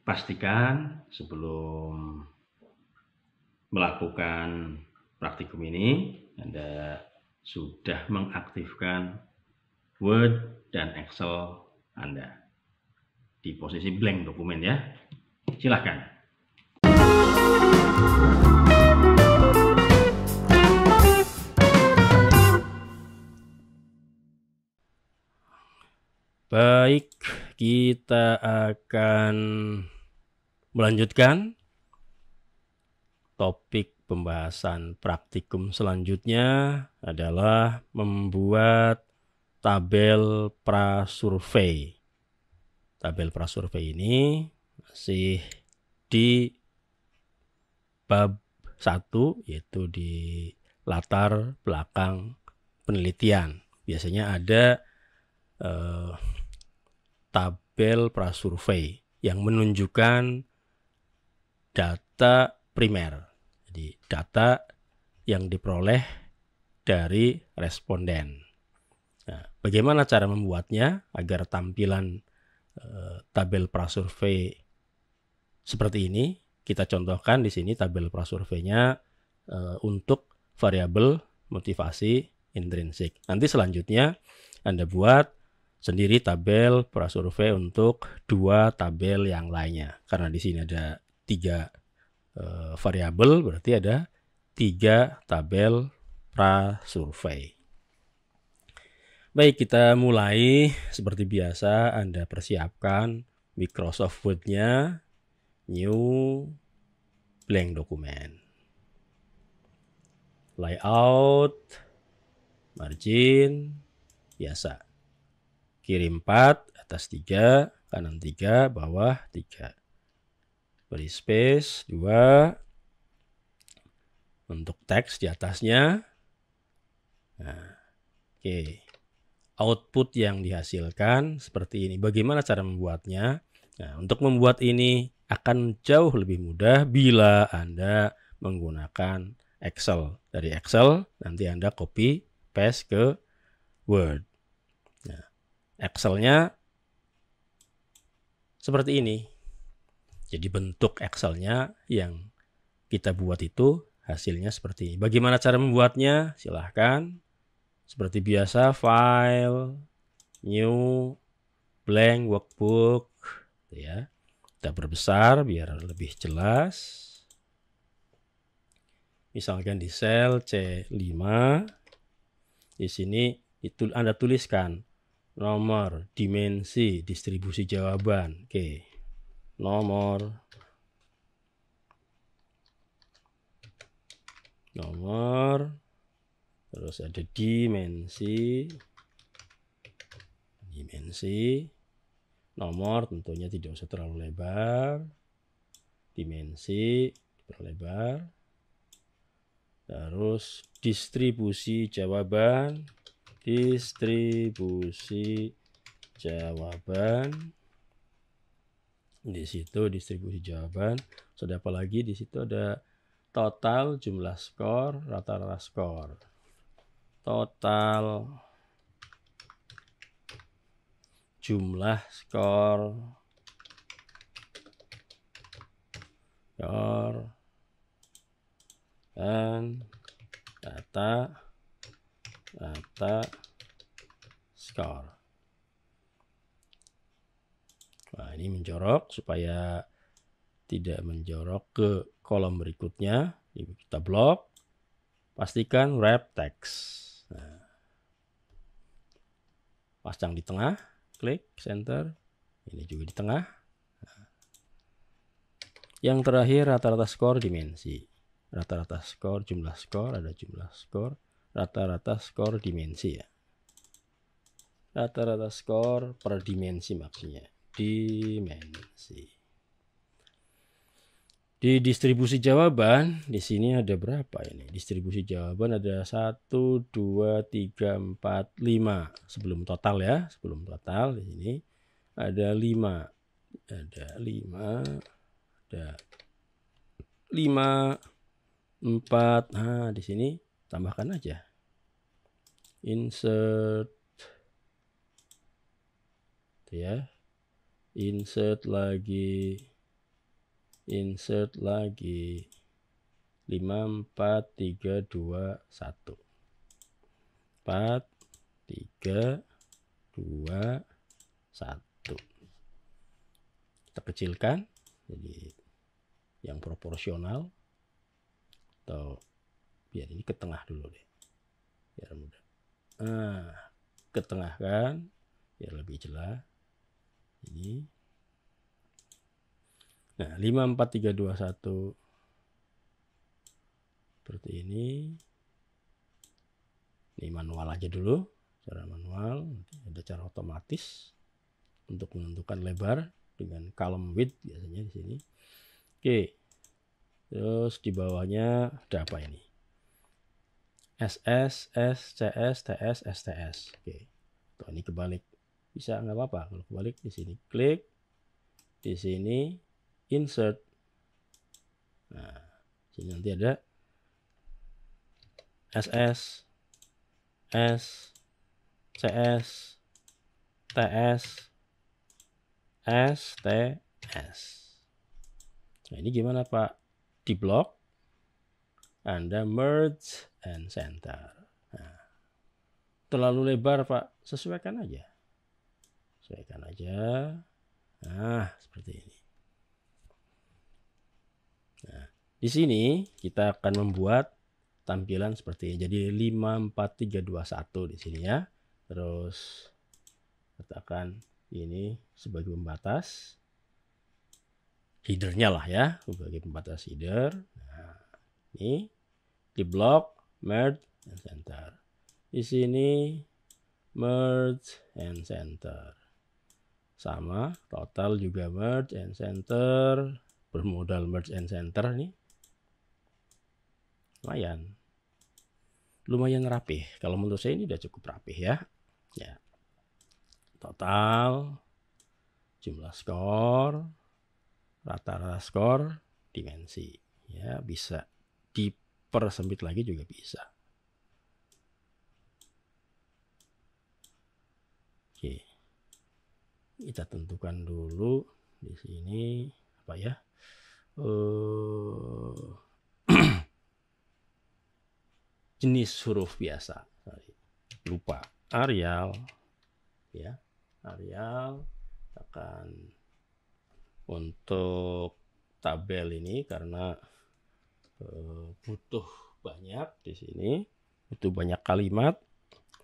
Pastikan sebelum melakukan praktikum ini Anda sudah mengaktifkan Word dan Excel Anda di posisi blank dokumen ya. Silakan. Baik, kita akan melanjutkan topik pembahasan praktikum selanjutnya adalah membuat tabel prasurvei. Tabel prasurvei ini masih di bab 1, yaitu di latar belakang penelitian. Biasanya ada tabel prasurvei yang menunjukkan data primer. Jadi data yang diperoleh dari responden. Nah, bagaimana cara membuatnya agar tampilan tabel prasurvei seperti ini? Kita contohkan di sini tabel prasurveinya untuk variabel motivasi intrinsik. Nanti selanjutnya Anda buat sendiri tabel prasurvei untuk dua tabel yang lainnya. Karena di sini ada 3 variabel, berarti ada 3 tabel prasurvei. Baik, kita mulai. Seperti biasa, Anda persiapkan Microsoft Word-nya, new blank dokumen. Layout, margin, biasa. Kiri 4, atas 3, kanan 3, bawah 3. Beri space 2. Untuk teks di atasnya. Nah, oke. Output yang dihasilkan seperti ini. Bagaimana cara membuatnya? Nah, untuk membuat ini akan jauh lebih mudah bila Anda menggunakan Excel. Dari Excel nanti Anda copy paste ke Word. Nah, Excel-nya seperti ini. Jadi bentuk Excel-nya yang kita buat itu hasilnya seperti ini. Bagaimana cara membuatnya? Silahkan. Seperti biasa, file, new, blank workbook, ya. Kita perbesar biar lebih jelas. Misalkan di sel C5, di sini itu Anda tuliskan nomor, dimensi, distribusi jawaban. Oke. Nomor, terus ada dimensi, nomor tentunya tidak usah terlalu lebar, dimensi diperlebar, terus distribusi jawaban, di situ distribusi jawaban. Sudah apa lagi? Di situ ada total, jumlah skor, rata-rata skor. Total, jumlah skor, dan data skor. Nah, ini menjorok supaya tidak menjorok ke kolom berikutnya. Kita blok. Pastikan wrap text. Nah, pasang di tengah, klik center. Ini juga di tengah. Nah, yang terakhir rata-rata skor dimensi. Rata-rata skor, jumlah skor, ada jumlah skor, rata-rata skor dimensi ya. Rata-rata skor per dimensi maksudnya. Dimensi. Di distribusi jawaban, di sini ada berapa ini? Distribusi jawaban ada 1, 2, 3, 4, 5. Sebelum total ya, sebelum total di sini ada 5. Ada 5, ada 5, 4. Nah, di sini tambahkan aja. Insert ya. Insert lagi 5, 4, 3, 2, 1. 4, 3, 2, 1. Kita kecilkan jadi yang proporsional, atau biar ini ke tengah dulu deh, biar mudah. Nah, ke tengah kan, biar lebih jelas. Ini. Nah, 5, 4, 3, 2, 1. Seperti ini. Ini manual aja dulu, cara manual. Nanti ada cara otomatis untuk menentukan lebar dengan column width biasanya di sini. Oke. Terus di bawahnya ada apa ini? SS, SCS, TS, STS. Oke. Tuh, ini kebalik. Bisa nggak apa-apa kalau kebalik. Di sini klik, di sini insert. Nah, sini nanti ada SS, S, CS, TS, STS. Nah, ini gimana Pak? Di blok Anda merge and center. Nah, terlalu lebar Pak, sesuaikan aja. Sesuaikan aja. Nah, seperti ini. Nah, di sini kita akan membuat tampilan seperti ini. Jadi 5, 4, 3, 2, 1 di sini ya. Terus katakan ini sebagai pembatas. Headernya lah ya, sebagai pembatas header. Nah, ini di blok merge and center. Di sini merge and center. Sama, total juga merge and center. Bermodal merge and center nih. Lumayan rapih. Kalau menurut saya ini udah cukup rapih ya. Ya. Total, jumlah skor, rata-rata skor, dimensi. Ya, bisa dipersempit lagi juga bisa. Oke. Kita tentukan dulu di sini apa ya? Jenis huruf biasa. Lupa. Arial ya. Arial akan untuk tabel ini karena butuh banyak di sini, butuh banyak kalimat,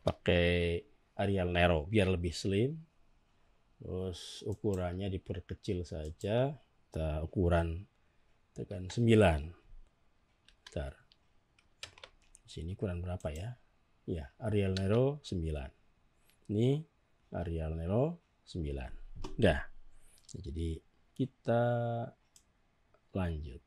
pakai Arial Nero biar lebih slim. Terus ukurannya diperkecil saja, kita ukuran tekan 9. Bentar. Di sini ukuran berapa ya? Ya, Arial Nero 9. Ini Arial Nero 9. Udah. Jadi kita lanjut.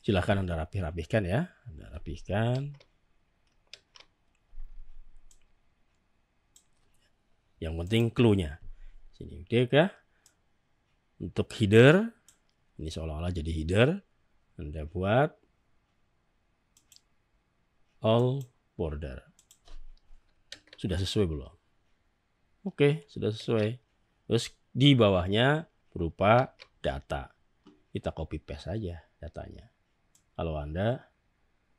Silahkan Anda rapih-rapihkan ya. Anda rapihkan. Yang penting clue-nya. Sini oke kah? Untuk header, ini seolah-olah jadi header. Anda buat all border. Sudah sesuai belum? Oke, sudah sesuai. Terus di bawahnya berupa data. Kita copy paste saja datanya. Kalau Anda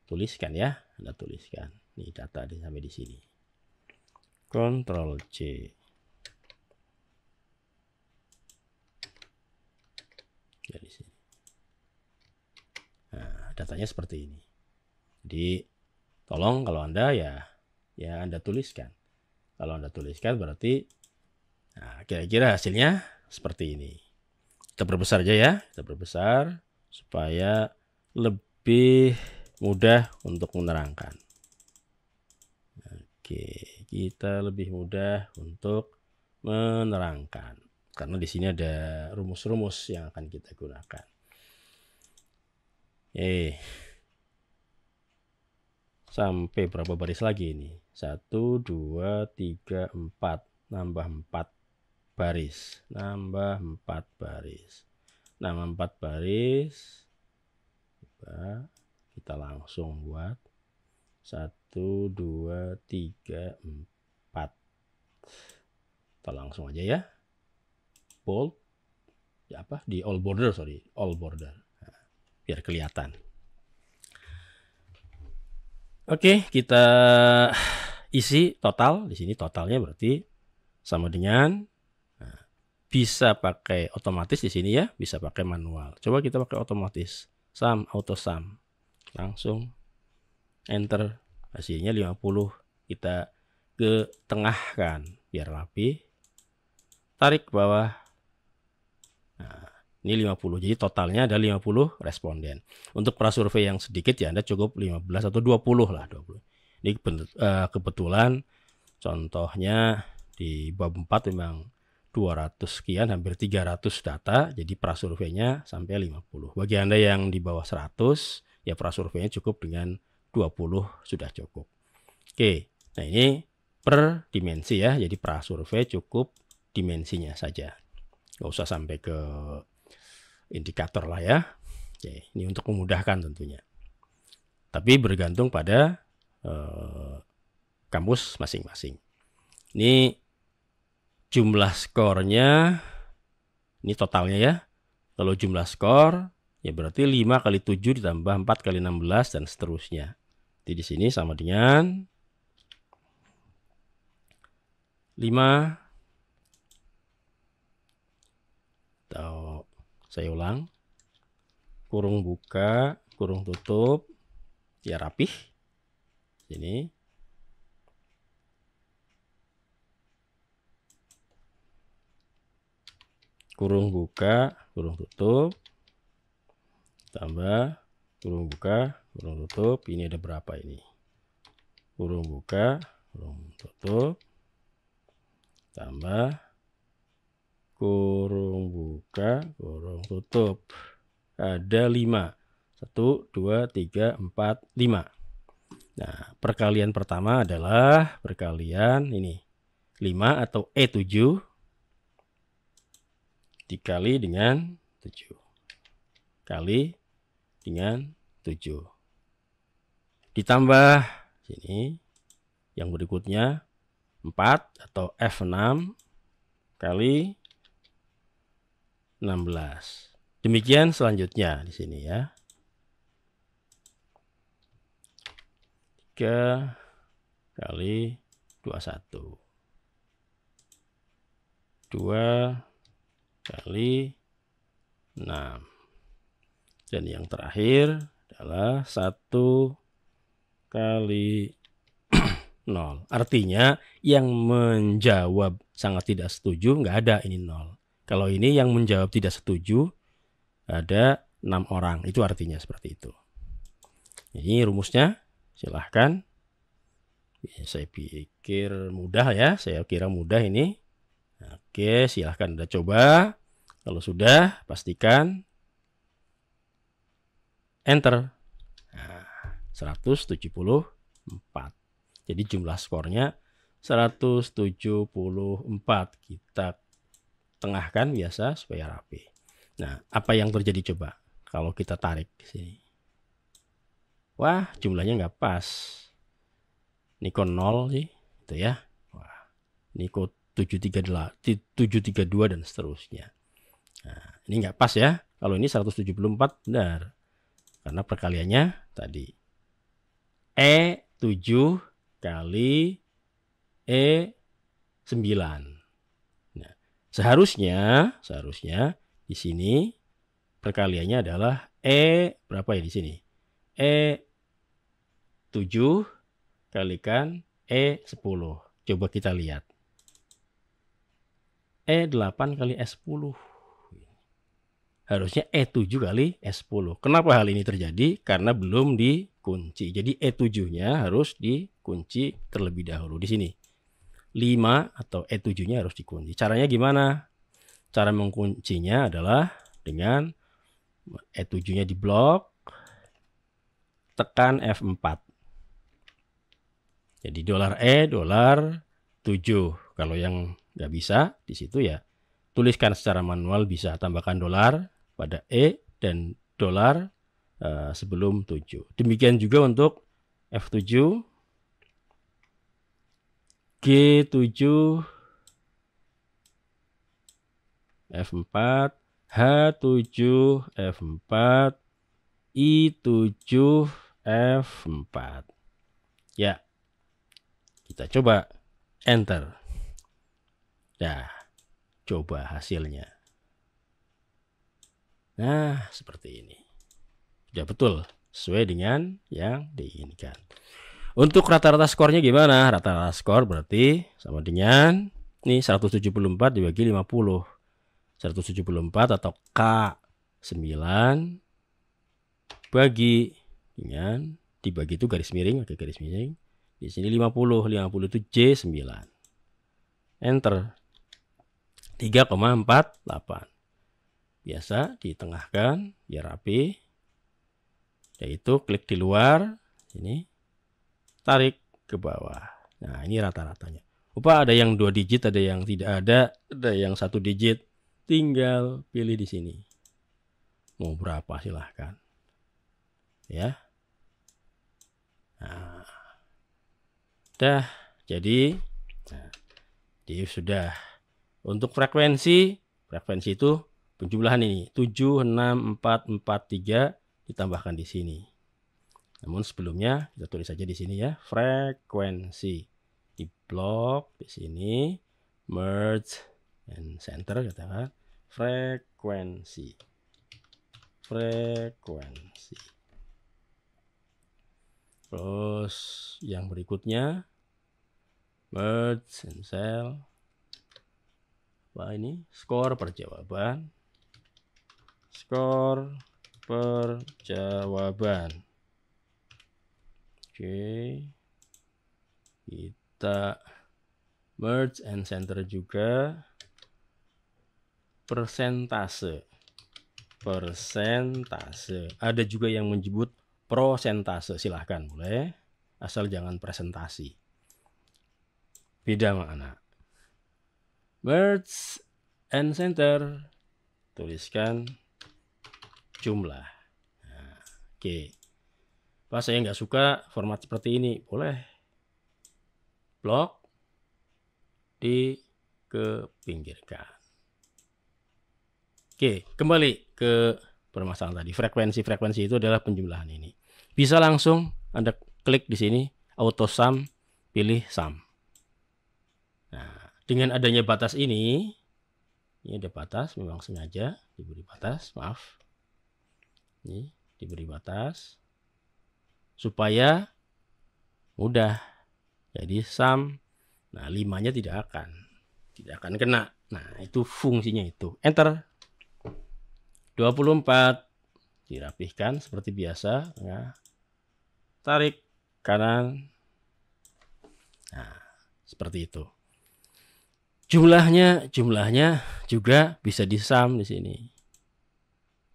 tuliskan ya, Anda tuliskan. Nih data sampai di sini. Ctrl C. Dari sini. Nah, datanya seperti ini. Jadi tolong kalau Anda ya Anda tuliskan. Kalau Anda tuliskan berarti kira-kira hasilnya seperti ini. Kita perbesar aja ya. Kita perbesar supaya lebih mudah untuk menerangkan. Oke, kita lebih mudah untuk menerangkan. Karena di sini ada rumus-rumus yang akan kita gunakan. Sampai berapa baris lagi ini? 1, 2, 3, 4. Nambah 4 baris. Nambah 4 baris. Nambah 4 baris. Coba kita langsung buat. 1, 2, 3, 4. Kita langsung aja ya. Bold. Ya apa? Di all border, sorry. All border. Nah, biar kelihatan. Oke, kita isi total. Di sini totalnya berarti sama dengan, bisa pakai otomatis di sini ya, bisa pakai manual. Coba kita pakai otomatis. Sum, auto sum. Langsung enter. Hasilnya 50. Kita ke tengahkan biar rapi. Tarik ke bawah. Nah, ini 50. Jadi totalnya ada 50 responden. Untuk prasurvei yang sedikit ya Anda cukup 15 atau 20 lah. 20. Ini kebetulan contohnya di bab 4 memang 200 sekian, hampir 300 data. Jadi prasurveinya sampai 50. Bagi Anda yang di bawah 100, ya prasurveinya cukup dengan 20 sudah cukup. Oke, nah ini per dimensi ya. Jadi prasurvei cukup dimensinya saja. Nggak usah sampai ke indikator lah ya. Oke, ini untuk memudahkan tentunya. Tapi bergantung pada kampus masing-masing. Ini jumlah skornya, ini totalnya ya. Kalau jumlah skor, ya berarti 5 kali 7 ditambah 4 kali 16 dan seterusnya. Jadi di sini sama dengan 5, atau saya ulang, kurung buka, kurung tutup, ya rapih. Ini kurung buka, kurung tutup, tambah kurung buka, kurung tutup. Ini ada berapa ini? Kurung buka, kurung tutup, tambah kurung buka, kurung tutup. Ada 5. 1, 2, 3, 4, 5. Nah, perkalian pertama adalah perkalian ini. 5 atau E7 dikali dengan 7. Kali dengan 7. Ditambah sini yang berikutnya 4 atau F6 kali 16. Demikian selanjutnya di sini ya. 3 kali 21. 2 kali 6. Dan yang terakhir adalah 1 kali 0. Artinya yang menjawab sangat tidak setuju nggak ada, ini 0. Kalau ini yang menjawab tidak setuju ada 6 orang. Itu artinya seperti itu. Ini rumusnya. Silahkan. Saya pikir mudah ya. Saya kira mudah ini. Oke, silahkan Anda coba. Kalau sudah, pastikan enter. Nah, 174. Jadi jumlah skornya 174. Kita tengahkan biasa supaya rapi. Nah, apa yang terjadi coba kalau kita tarik di sini? Wah, jumlahnya nggak pas. Ini kok 0 sih, itu ya. Wah, ini kok 732 dan seterusnya. Nah, ini nggak pas ya. Kalau ini 174 benar. Karena perkaliannya tadi E7 kali E9. Nah, seharusnya di sini perkaliannya adalah berapa ya di sini? E7 kalikan E10. Coba kita lihat. E8 kali E10. Harusnya E7 kali E10. Kenapa hal ini terjadi? Karena belum dikunci. Jadi E7-nya harus dikunci terlebih dahulu di sini. 5 atau E7-nya harus dikunci. Caranya gimana? Cara menguncinya adalah dengan E7-nya diblok, tekan F4. Jadi $E$7. Kalau yang nggak bisa di situ ya tuliskan secara manual, bisa tambahkan dolar pada E dan dolar sebelum 7. Demikian juga untuk F7, G7, F4, H7, F4, I7, F4. Ya, kita coba enter. Nah, coba hasilnya. Nah, seperti ini. Sudah betul, sesuai dengan yang diinginkan. Untuk rata-rata skornya gimana? Rata-rata skor berarti sama dengan ini 174 dibagi 50. 174 atau K9 bagi dengan dibagi itu garis miring, oke garis miring. Di sini 50 itu J9. Enter. 3,48. Biasa ditengahkan biar rapi. Yaitu klik di luar sini, tarik ke bawah. Nah, ini rata-ratanya. Ada yang 2 digit, ada yang tidak ada yang 1 digit. Tinggal pilih di sini. Mau berapa silahkan. Ya. Nah, dah jadi sudah. Untuk frekuensi itu penjumlahan ini 76443 ditambahkan di sini. Namun sebelumnya kita tulis saja di sini ya, frekuensi di blok di sini, merge and center, katakan frekuensi. Terus yang berikutnya merge and cell. Ini skor per jawaban. Oke, kita merge and center juga. Persentase. Ada juga yang menyebut prosentase, silahkan boleh, asal jangan presentasi, beda makna. Merge and center, tuliskan jumlah. Nah, oke. Pas saya nggak suka format seperti ini, boleh blok dikepinggirkan. Oke, kembali ke permasalahan tadi. Frekuensi itu adalah penjumlahan ini. Bisa langsung Anda klik di sini, auto sum, pilih sum. Nah, dengan adanya batas ini ada batas, memang sengaja diberi batas, maaf. Ini diberi batas supaya mudah. Jadi sum, nah 5-nya tidak akan kena. Nah, itu fungsinya itu. Enter. 24 dirapihkan seperti biasa, ya. Tarik kanan. Nah, seperti itu. Jumlahnya juga bisa disum di sini.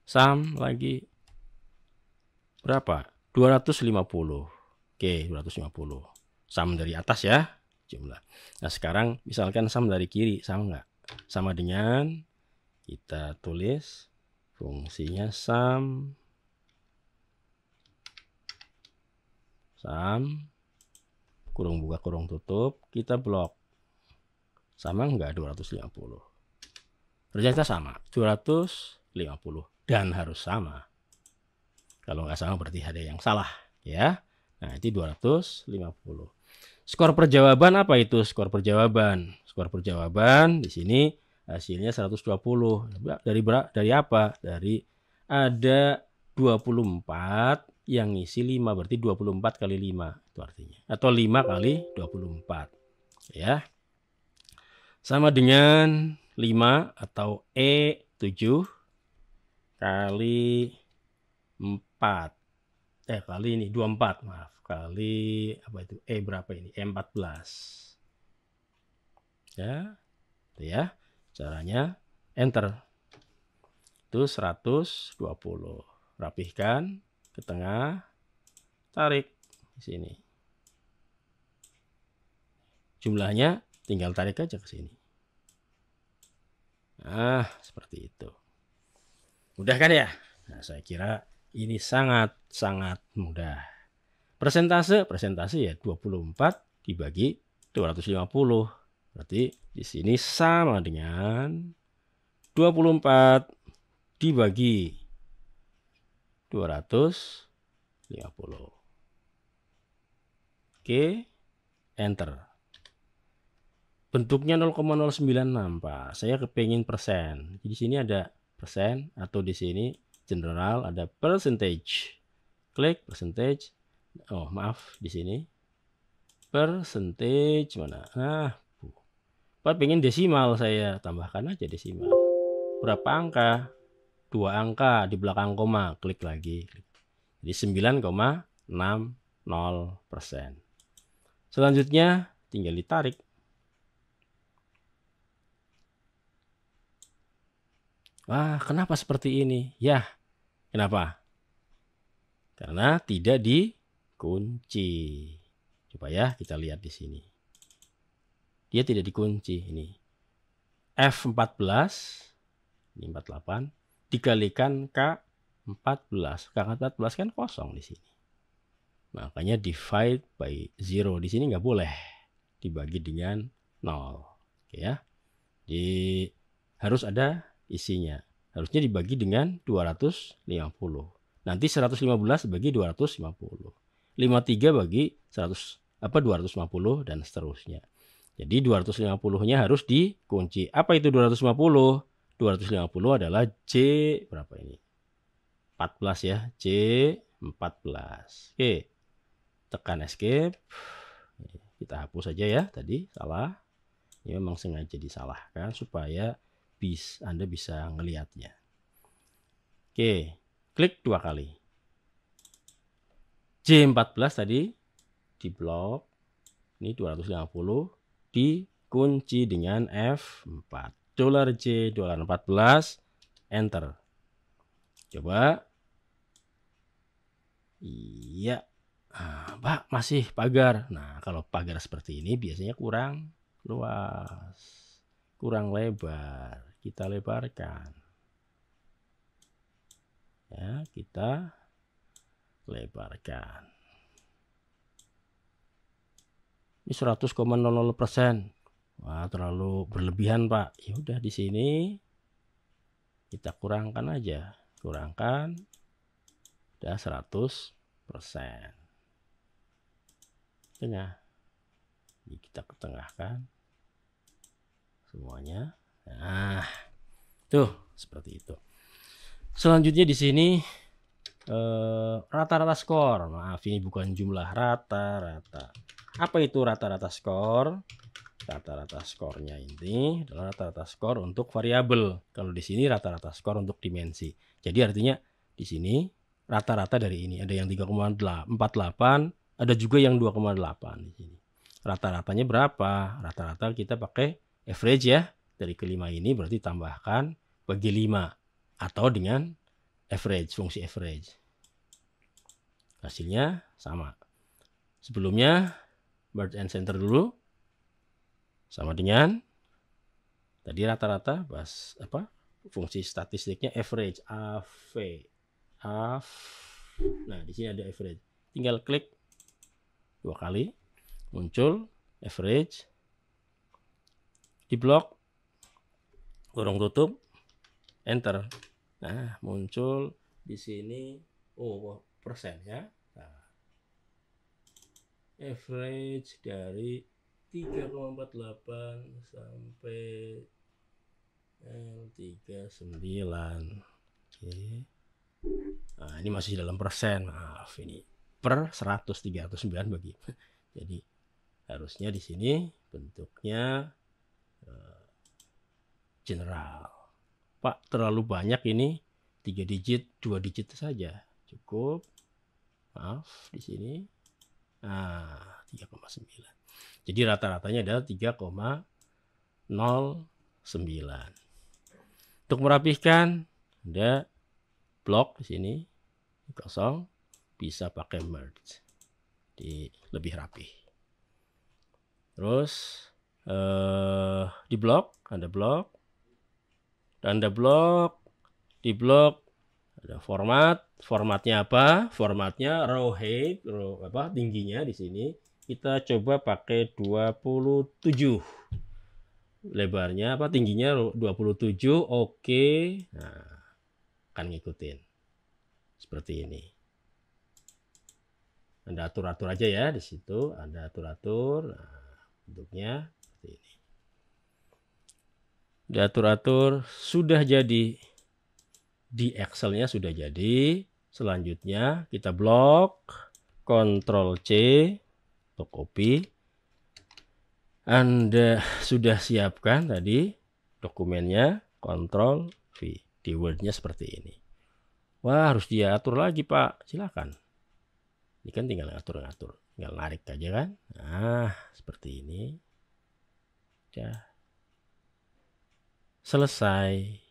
Sum lagi berapa? 250. Oke, 250. Sum dari atas ya, jumlah. Nah, sekarang misalkan sum dari kiri, sama nggak? Sama dengan kita tulis fungsinya sum kurung buka kurung tutup, kita blok. Sama nggak 250? Ternyata sama, 250, dan harus sama. Kalau nggak sama berarti ada yang salah ya. Nah, itu 250. Skor perjawaban apa itu? Skor perjawaban di sini hasilnya 120. Dari apa? Dari ada 24 yang ngisi 5, berarti 24 kali 5 itu artinya. Atau 5 kali 24. Ya. Sama dengan 5 atau E7 kali 4. Kali ini 24, maaf. Kali apa itu? E berapa ini? E14. Ya, itu ya. Caranya enter. Itu 120. Rapihkan ke tengah, tarik di sini. Jumlahnya tinggal tarik aja ke sini. Nah, seperti itu. Mudah kan ya? Nah, saya kira ini sangat mudah. Persentase ya 24 dibagi 250. Berarti di sini sama dengan 24 dibagi 250. Oke, enter. Bentuknya 0,096, Pak. Saya kepingin persen. Di sini ada persen, atau di sini general ada percentage. Klik percentage. Oh, maaf, di sini percentage mana? Nah, Pak pengen desimal, saya tambahkan aja desimal. Berapa angka? 2 angka di belakang koma, klik lagi. Jadi 9,60%. Selanjutnya tinggal ditarik. Wah, kenapa seperti ini? Ya, kenapa? Karena tidak dikunci. Coba ya, kita lihat di sini. Dia tidak dikunci ini. F14, ini 48, dikalikan K14. K14 kan kosong di sini. Makanya divide by 0. Di sini nggak boleh dibagi dengan 0. Oke ya. Harus ada isinya. Harusnya dibagi dengan 250. Nanti 115 bagi 250. 53 bagi 250 dan seterusnya. Jadi 250-nya harus dikunci. Apa itu 250? 250 adalah J berapa ini? 14 ya. J 14. Oke. Tekan escape. Kita hapus saja ya. Tadi salah. Ini memang sengaja disalahkan supaya Anda bisa ngelihatnya. Oke. Klik 2 kali. J14 tadi di blok. Ini 250. Dikunci dengan F4. $J, $14, enter. Coba. Iya. Nah, Pak, masih pagar. Nah, kalau pagar seperti ini biasanya kurang luas, kurang lebar. Kita lebarkan. Ya, kita lebarkan. Ini 100,00%. Wah, terlalu berlebihan, Pak. Ya udah di sini kita kurangkan aja. Kurangkan. Udah 100%. Tengah. Ini kita ketengahkan semuanya. Nah, tuh seperti itu. Selanjutnya di sini rata-rata skor. Maaf, ini bukan jumlah, rata-rata. Apa itu rata-rata skor? Rata-rata skornya ini adalah rata-rata skor untuk variabel. Kalau di sini rata-rata skor untuk dimensi. Jadi artinya di sini rata-rata dari ini ada yang 3,48, ada juga yang 2,8 di sini. Rata-ratanya berapa? Rata-rata kita pakai average ya. Dari kelima ini berarti tambahkan bagi 5 atau dengan average, fungsi average. Hasilnya sama. Sebelumnya merge and center dulu. Sama dengan tadi rata-rata fungsi statistiknya average, AV. Nah, di sini ada average. Tinggal klik 2 kali, muncul average. Di blok, kurung tutup, enter. Nah, muncul di sini persen ya. Nah, average dari 3,48 sampai L39. Oke. Nah, ini masih dalam persen. Maaf, ini per 100, 309 bagi. Jadi harusnya di sini bentuknya general. Pak, terlalu banyak ini, 3 digit, 2 digit saja cukup. Maaf, di sini 3,9. Jadi rata-ratanya adalah 3,9. 09. Untuk merapihkan, ada blok di sini kosong, bisa pakai merge, lebih rapi. Terus di blok, ada blok, dan ada blok, di blok ada formatnya apa? Formatnya row height, tingginya di sini kita coba pakai 27. Lebarnya tingginya 27. Oke. Nah, akan ngikutin seperti ini. Anda atur-atur aja ya di situ, Anda atur-atur. Nah, bentuknya seperti ini. Diatur-atur, sudah jadi. Di Excel-nya sudah jadi. Selanjutnya kita blok, Ctrl C untuk copy. Anda sudah siapkan tadi dokumennya, Ctrl V. Di Word-nya seperti ini. Wah, harus dia atur lagi, Pak. Silakan. Ini kan tinggal ngatur-ngatur. Tinggal narik aja kan. Nah, seperti ini. Udah. Selesai.